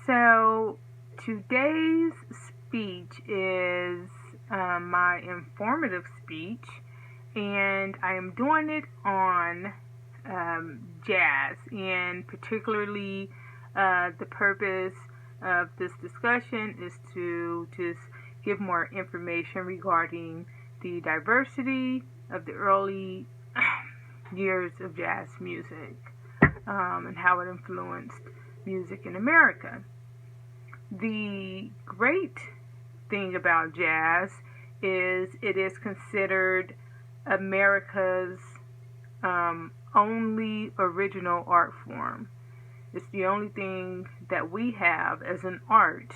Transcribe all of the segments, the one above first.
So today's speech is my informative speech, and I am doing it on jazz, and particularly the purpose of this discussion is to just give more information regarding the diversity of the early years of jazz music and how it influenced music in America. The great thing about jazz is it is considered America's only original art form. It's the only thing that we have as an art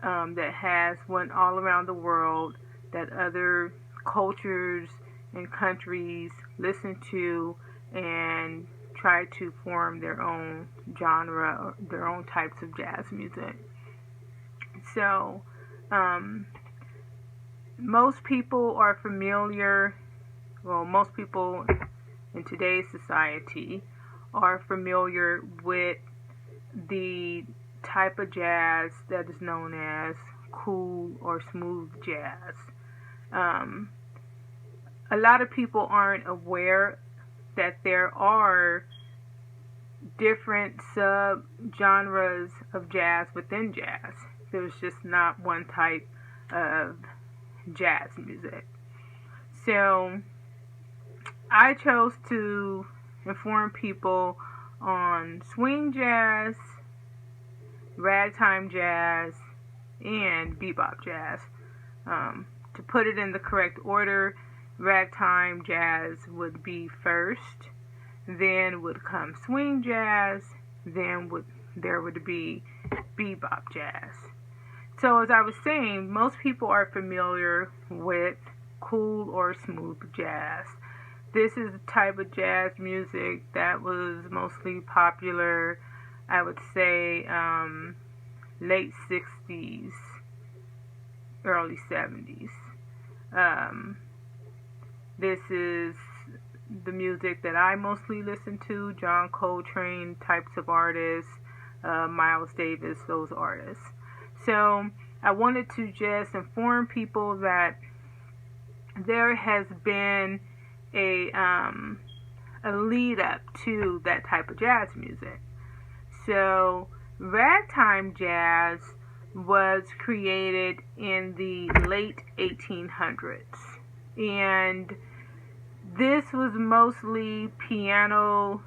that has went all around the world, that other cultures and countries listen to and try to form their own genre or their own types of jazz music. So, most people are familiar, most people in today's society are familiar with the type of jazz that is known as cool or smooth jazz. A lot of people aren't aware that there are different sub-genres of jazz within jazz. There's just not one type of jazz music. So I chose to inform people on swing jazz, ragtime jazz, and bebop jazz. To put it in the correct order, ragtime jazz would be first, then would come swing jazz, then there would be bebop jazz. So as I was saying, most people are familiar with cool or smooth jazz. This is the type of jazz music that was mostly popular, I would say, late 60s, early 70s. This is the music that I mostly listen to, John Coltrane types of artists, Miles Davis, those artists. So I wanted to just inform people that there has been a lead up to that type of jazz music. So ragtime jazz was created in the late 1800s, and this was mostly piano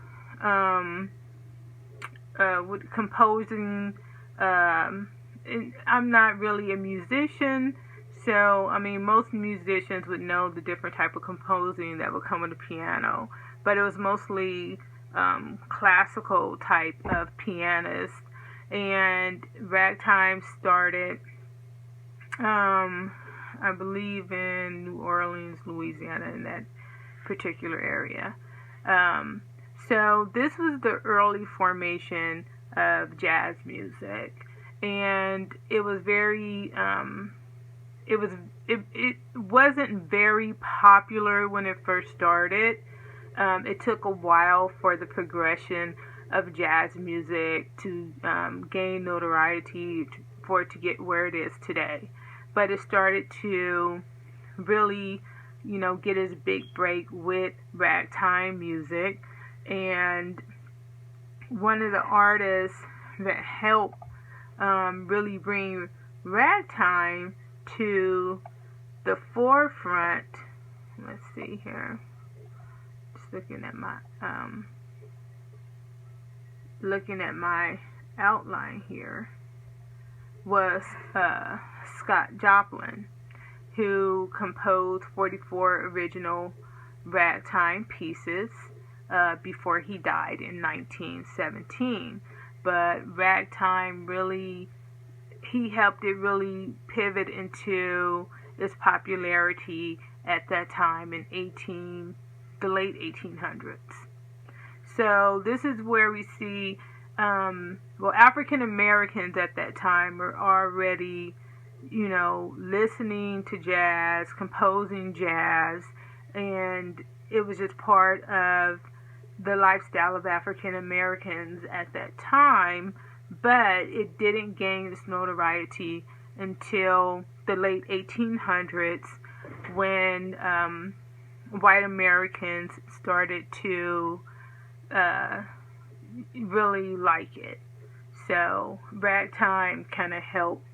with composing. I'm not really a musician, so I mean most musicians would know the different type of composing that would come with a piano, but it was mostly classical type of pianists. And ragtime started, I believe, in New Orleans, Louisiana, in that particular area. So this was the early formation of jazz music, and it was very, it wasn't very popular when it first started. It took a while for the progression of jazz music to gain notoriety, for it to get where it is today. But it started to really, get its big break with ragtime music. And one of the artists that helped really bring ragtime to the forefront, let's see here, just looking at my outline here, was Scott Joplin, who composed 44 original ragtime pieces before he died in 1917. But ragtime really, he helped it really pivot into its popularity at that time in the late 1800s. So this is where we see, African Americans at that time were already, listening to jazz, composing jazz, and it was just part of the lifestyle of African Americans at that time. but it didn't gain its notoriety until the late 1800s when white Americans started to really like it. So ragtime kind of helped,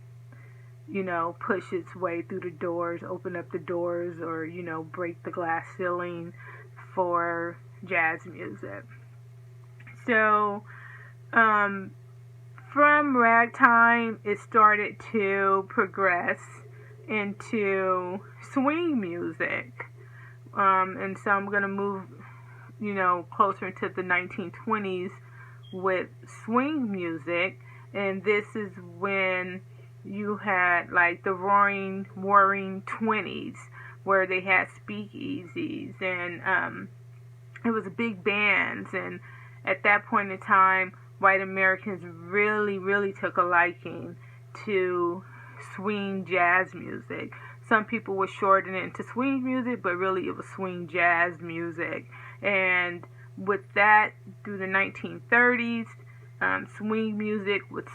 push its way through the doors, open up the doors, or, break the glass ceiling for jazz music. So, from ragtime, it started to progress into swing music. And so I'm going to move, closer into the 1920s with swing music. And this is when you had like the roaring 20s where they had speakeasies and it was big bands, and at that point in time white Americans really took a liking to swing jazz music. Some people would shorten it into swing music, but really it was swing jazz music. And with that, through the 1930s, swing music was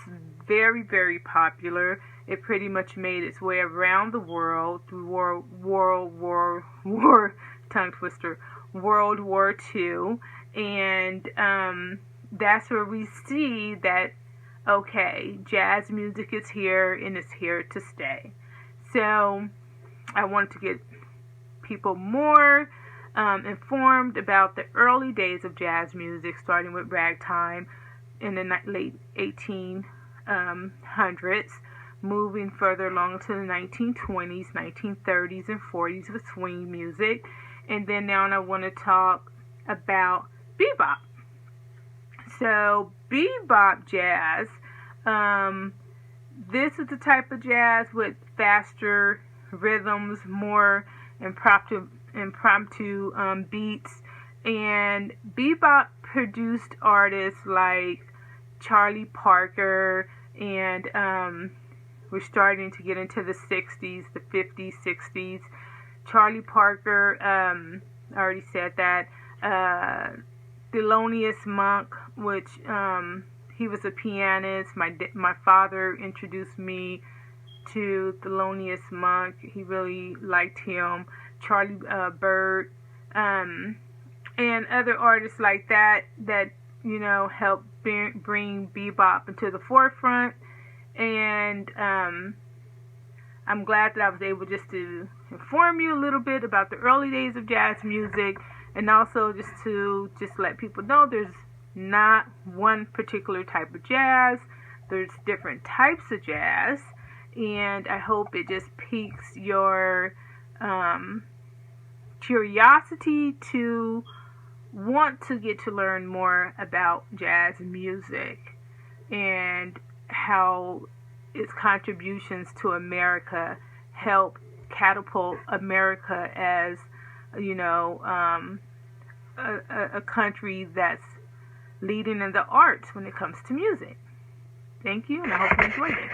very popular. It pretty much made its way around the world through tongue twister, World War II, and that's where we see that, okay, jazz music is here and it's here to stay. So I wanted to get people more informed about the early days of jazz music, starting with ragtime in the late 1800s, moving further along to the 1920s, 1930s, and 40s with swing music. And then now I want to talk about bebop. So bebop jazz, this is the type of jazz with faster rhythms, more impromptu beats, and bebop produced artists like Charlie Parker, and we're starting to get into the 60s, the 50s, 60s. Charlie Parker, I already said that. Thelonious Monk, which he was a pianist. My father introduced me to Thelonious Monk. He really liked him. Charlie Bird, and other artists like that helped bring bebop into the forefront. And I'm glad that I was able just to inform you a little bit about the early days of jazz music, and also just to let people know there's not one particular type of jazz. There's different types of jazz, and I hope it just piques your curiosity to want to get to learn more about jazz music and how its contributions to America help catapult America as, a country that's leading in the arts when it comes to music. Thank you, and I hope you enjoyed it.